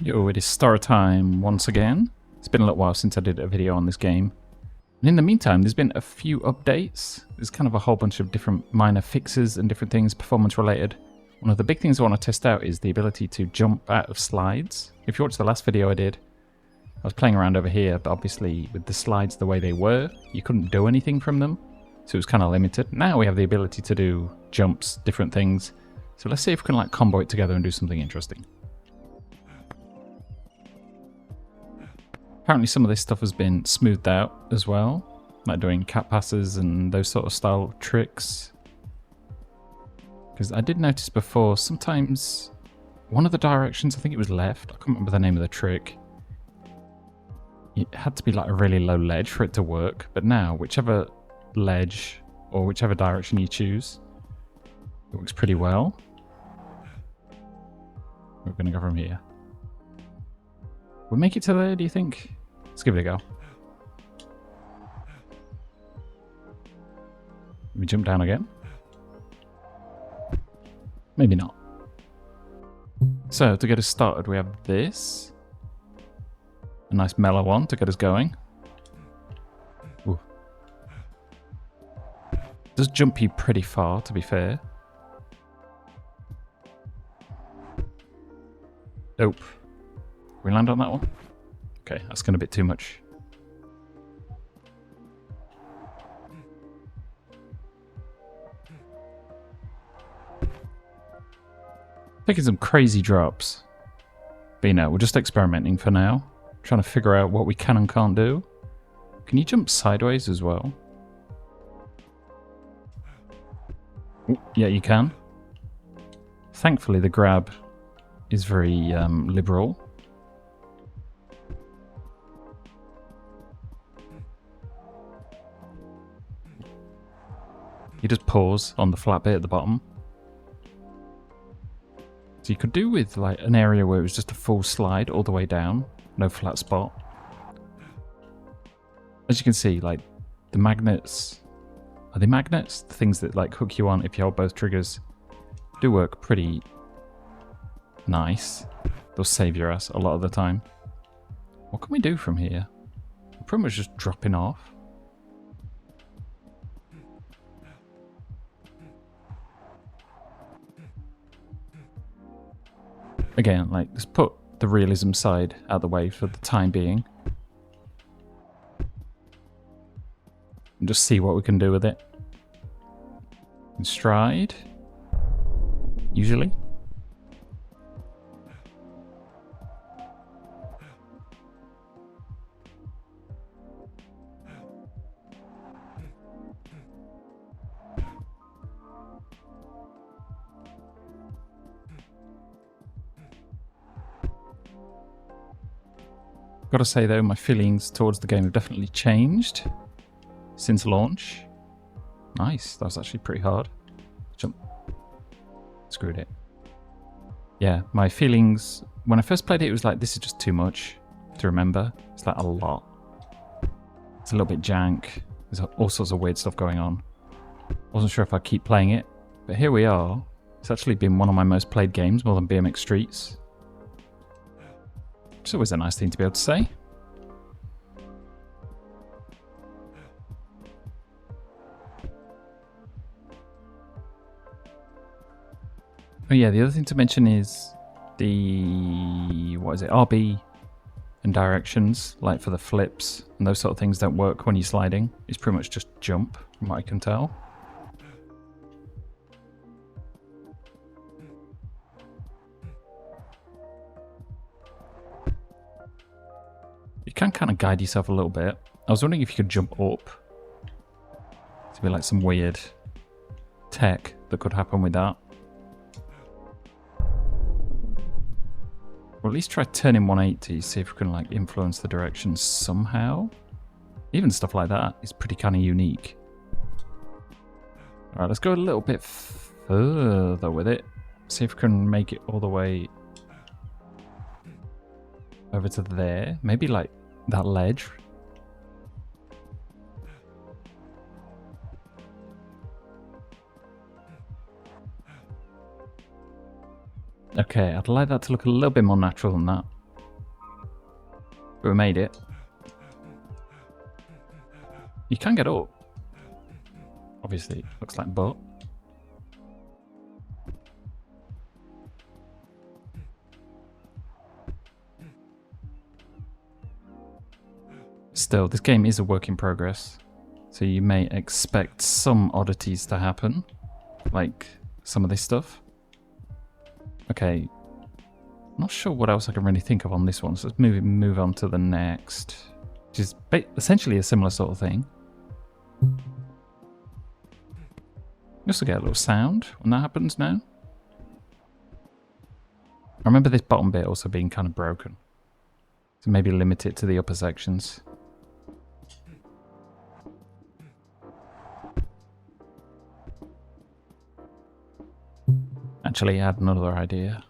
Yo, it is Storror time once again. It's been a little while since I did a video on this game. And in the meantime, there's been a few updates. There's kind of a whole bunch of different minor fixes and different things performance related. One of the big things I want to test out is the ability to jump out of slides. If you watched the last video I did, I was playing around over here, but obviously with the slides the way they were, you couldn't do anything from them. So it was kind of limited. Now we have the ability to do jumps, different things. So let's see if we can like combo it together and do something interesting. Apparently some of this stuff has been smoothed out as well, like doing cat passes and those sort of style tricks. Because I did notice before, sometimes one of the directions, I think it was left, I can't remember the name of the trick, it had to be like a really low ledge for it to work, but now whichever ledge or whichever direction you choose, it works pretty well. We're going to go from here. We'll make it to there, do you think? Let's give it a go. Let me jump down again. Maybe not. So, to get us started, we have this. A nice mellow one to get us going. Ooh. Does jump you pretty far, to be fair. Nope. We land on that one? Okay, that's going to be a bit too much. Taking some crazy drops. But you know, we're just experimenting for now. Trying to figure out what we can and can't do. Can you jump sideways as well? Ooh, yeah, you can. Thankfully, the grab is very liberal. You just pause on the flat bit at the bottom. So you could do with like an area where it was just a full slide all the way down, no flat spot. As you can see, like the magnets, are they magnets? The things that like hook you on if you hold both triggers do work pretty nice. They'll save your ass a lot of the time. What can we do from here? We're pretty much just dropping off. Again, like, let's put the realism side out of the way for the time being. And just see what we can do with it. In stride. Usually. Gotta say though, my feelings towards the game have definitely changed since launch. Nice, that was actually pretty hard. Jump. Screwed it. Yeah, my feelings, when I first played it, it was like, this is just too much to remember. It's like a lot. It's a little bit jank. There's all sorts of weird stuff going on. Wasn't sure if I'd keep playing it, but here we are. It's actually been one of my most played games, more than BMX Streets. It's always a nice thing to be able to say. Oh yeah, the other thing to mention is the, what is it, RB and directions, like for the flips and those sort of things don't work when you're sliding. It's pretty much just jump, from what I can tell. You can kind of guide yourself a little bit. I was wondering if you could jump up. To be like some weird tech that could happen with that. Or at least try turning 180, see if we can like influence the direction somehow. Even stuff like that is pretty kind of unique. Alright, let's go a little bit further with it. See if we can make it all the way over to there. Maybe like that ledge. Okay, I'd like that to look a little bit more natural than that. But we made it. You can get up. Obviously, it looks like butt. Still, this game is a work in progress. So you may expect some oddities to happen. Like some of this stuff. Okay. Not sure what else I can really think of on this one. So let's move on to the next. Which is essentially a similar sort of thing. You also get a little sound when that happens now. I remember this bottom bit also being kind of broken. So maybe limit it to the upper sections. Actually, I had another idea.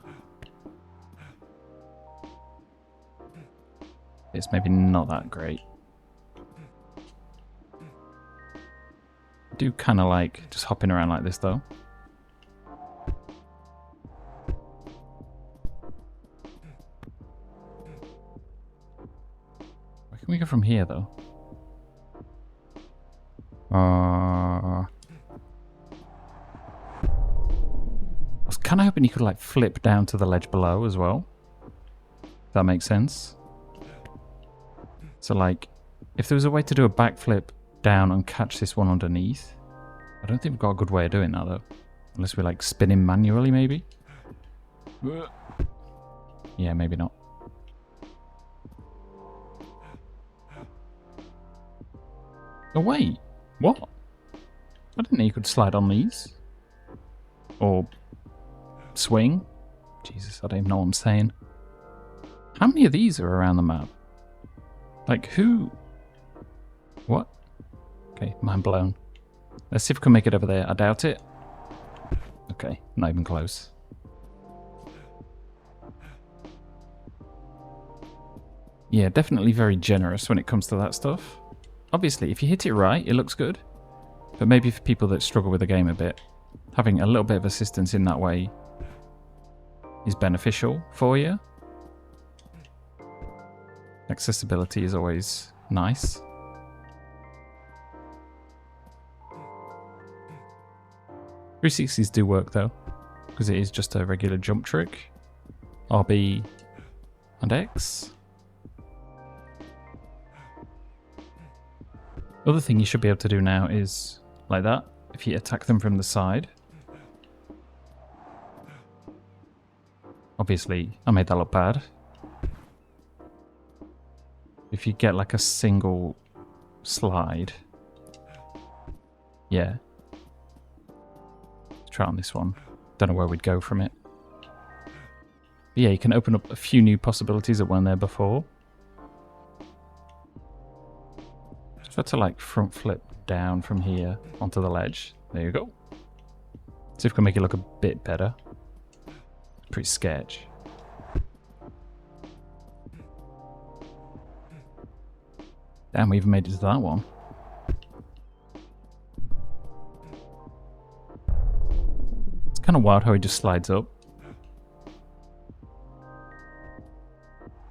It's maybe not that great. I do kind of like just hopping around like this though. Where can we go from here though? I was kind of hoping you could like flip down to the ledge below as well. If that makes sense. So like, if there was a way to do a backflip down and catch this one underneath. I don't think we've got a good way of doing that though. Unless we like spin him manually maybe. Yeah, maybe not. Oh wait, what? I didn't know you could slide on these. Or swing. Jesus, I don't even know what I'm saying. How many of these are around the map? Like who? What? Okay, mind blown. Let's see if we can make it over there. I doubt it. Okay, not even close. Yeah, definitely very generous when it comes to that stuff. Obviously, if you hit it right, it looks good. But maybe for people that struggle with the game a bit, having a little bit of assistance in that way is beneficial for you. Accessibility is always nice. .360s do work though, because it is just a regular jump trick. RB and X. Other thing you should be able to do now is like that, if you attack them from the side. Obviously, I made that look bad. If you get like a single slide. Yeah. Let's try on this one. Don't know where we'd go from it. But yeah, you can open up a few new possibilities that weren't there before. Just have to like front flip down from here onto the ledge. There you go. See if we can make it look a bit better. Pretty sketch. Damn, we even made it to that one. It's kind of wild how he just slides up.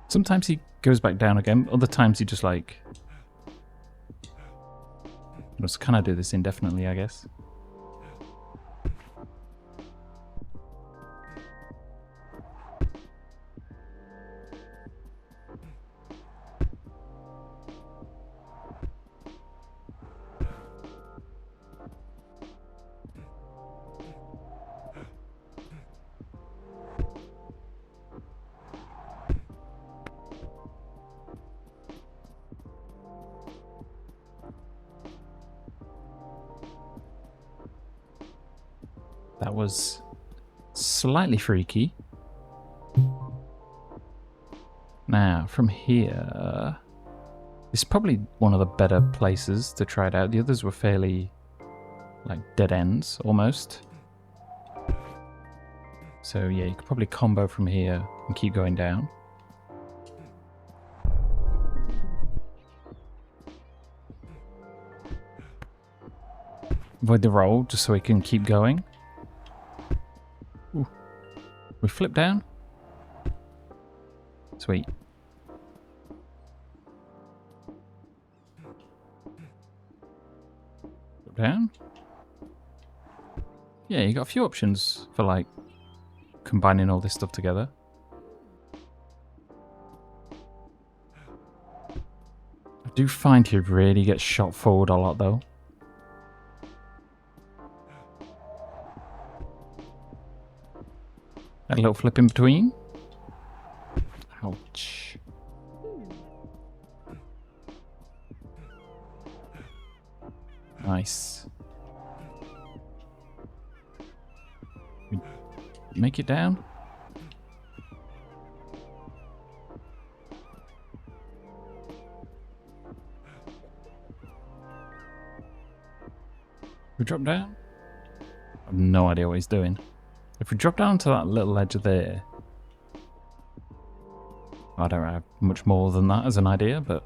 Sometimes he goes back down again. Other times he just like... Just kind of do this indefinitely, I guess. That was slightly freaky. Now, from here... This is probably one of the better places to try it out. The others were fairly, like, dead ends, almost. So, yeah, you could probably combo from here and keep going down. Avoid the roll, just so we can keep going. Ooh. We flip down. Sweet. down. Yeah, you got a few options for like combining all this stuff together. I do find he really gets shot forward a lot though. A little flip in between. Ouch. Nice. Make it down. We drop down? I have no idea what he's doing. If we drop down to that little ledge there, I don't have much more than that as an idea, but...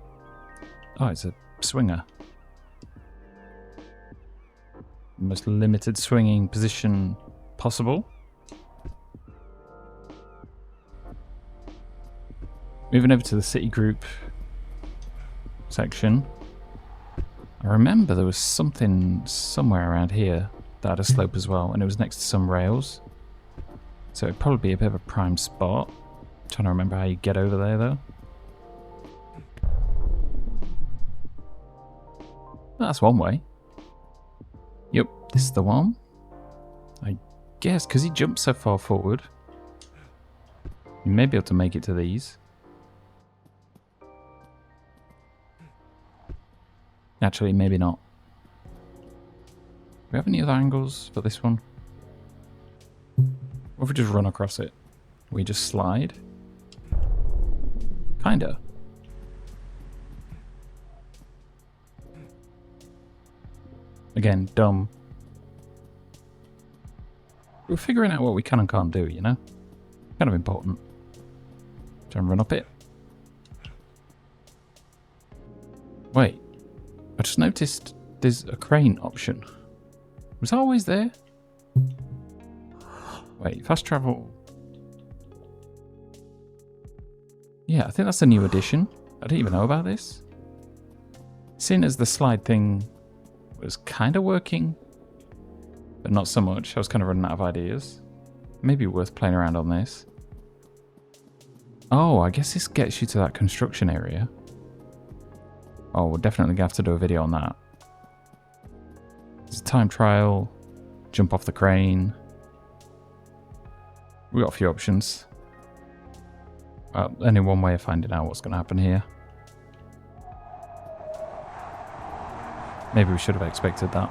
Oh, it's a swinger. Most limited swinging position possible. Moving over to the city group section. I remember there was something somewhere around here that had a slope as well, and it was next to some rails. So it'd probably be a bit of a prime spot. I'm trying to remember how you get over there though. That's one way. Yep, this is the one. I guess because he jumped so far forward, you may be able to make it to these. Actually, maybe not. Do we have any other angles for this one? Or if we just run across it? We just slide? Kinda. Again, dumb. We're figuring out what we can and can't do, you know? Kind of important. Try and run up it. Wait. I just noticed there's a crane option. Was that always there? Wait, fast travel. Yeah, I think that's a new addition. I didn't even know about this. Seeing as the slide thing was kind of working, but not so much. I was kind of running out of ideas. Maybe worth playing around on this. Oh, I guess this gets you to that construction area. Oh, we're definitely going to have to do a video on that. It's a time trial. Jump off the crane. We got a few options. Well, only one way of finding out what's going to happen here. Maybe we should have expected that.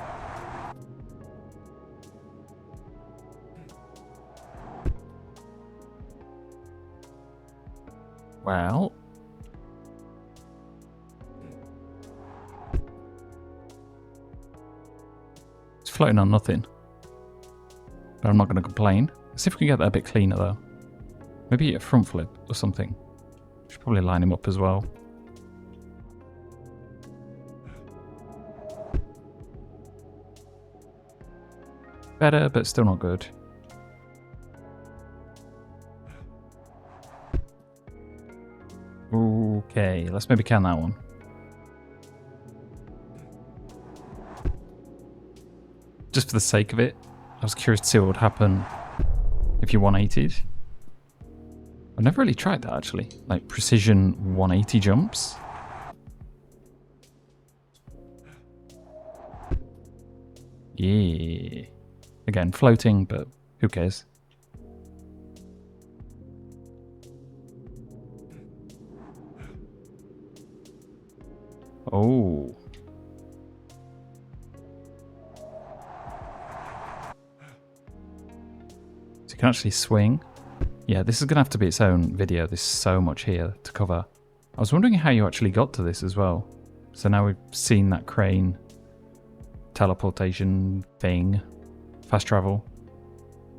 Well... it's floating on nothing. But I'm not going to complain. Let's see if we can get that a bit cleaner though. Maybe a front flip or something. Should probably line him up as well. Better, but still not good. Okay, let's maybe can that one. Just for the sake of it, I was curious to see what would happen if you 180'd. I've never really tried that actually, like precision 180 jumps. Yeah. Again, floating, but who cares? Oh. So you can actually swing. Yeah, this is going to have to be its own video. There's so much here to cover. I was wondering how you actually got to this as well. So now we've seen that crane teleportation thing. Fast travel.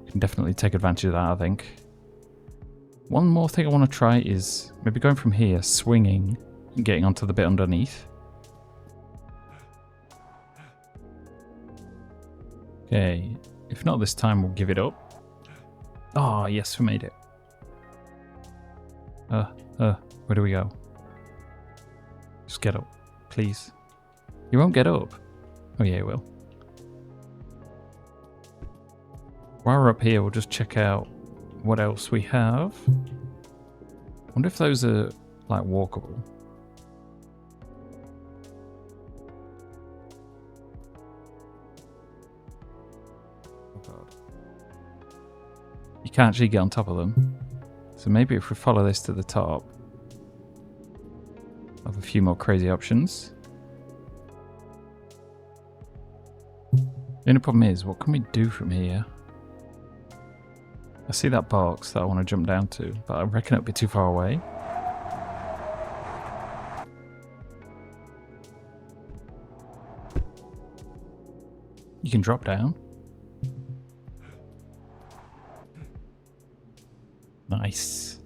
You can definitely take advantage of that, I think. One more thing I want to try is maybe going from here, swinging, and getting onto the bit underneath. Okay, if not this time, we'll give it up. Oh, yes, we made it. Where do we go? Just get up, please. You won't get up. Oh yeah, you will. While we're up here, we'll just check out what else we have. Wonder if those are like walkable. Oh God. You can't actually get on top of them. So maybe if we follow this to the top, I have a few more crazy options. The only problem is, what can we do from here? I see that box that I want to jump down to, but I reckon it'll be too far away. You can drop down. Nice.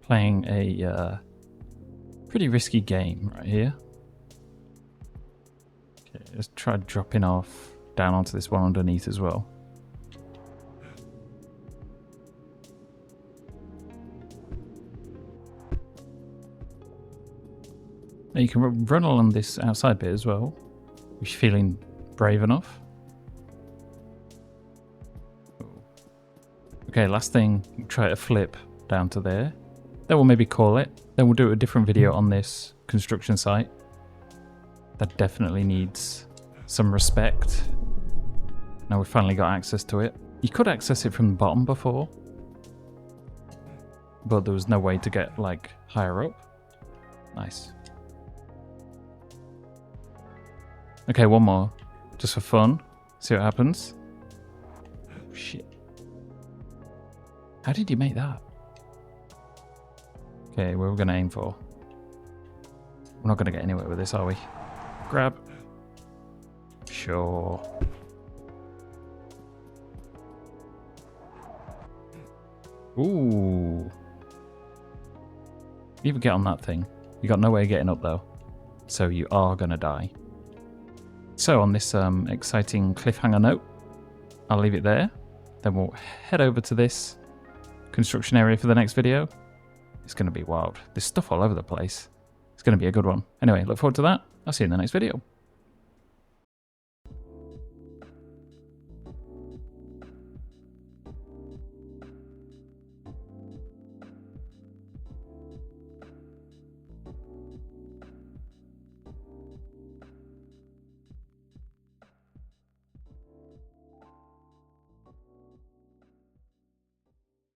Playing a pretty risky game right here. Okay, let's try dropping off down onto this one underneath as well. Now you can run along this outside bit as well, if you're feeling brave enough. Okay, last thing, try to flip down to there. Then we'll maybe call it. Then we'll do a different video on this construction site. That definitely needs some respect. Now we've finally got access to it. You could access it from the bottom before, but there was no way to get like higher up. Nice. Okay, one more. Just for fun. See what happens. Oh, shit. How did you make that? Okay, where are we going to aim for? We're not going to get anywhere with this, are we? Grab. Sure. Ooh. You even get on that thing. You got no way of getting up though. So you are going to die. So on this exciting cliffhanger note, I'll leave it there. Then we'll head over to this construction area for the next video. It's going to be wild. There's stuff all over the place. It's going to be a good one. Anyway, look forward to that. I'll see you in the next video.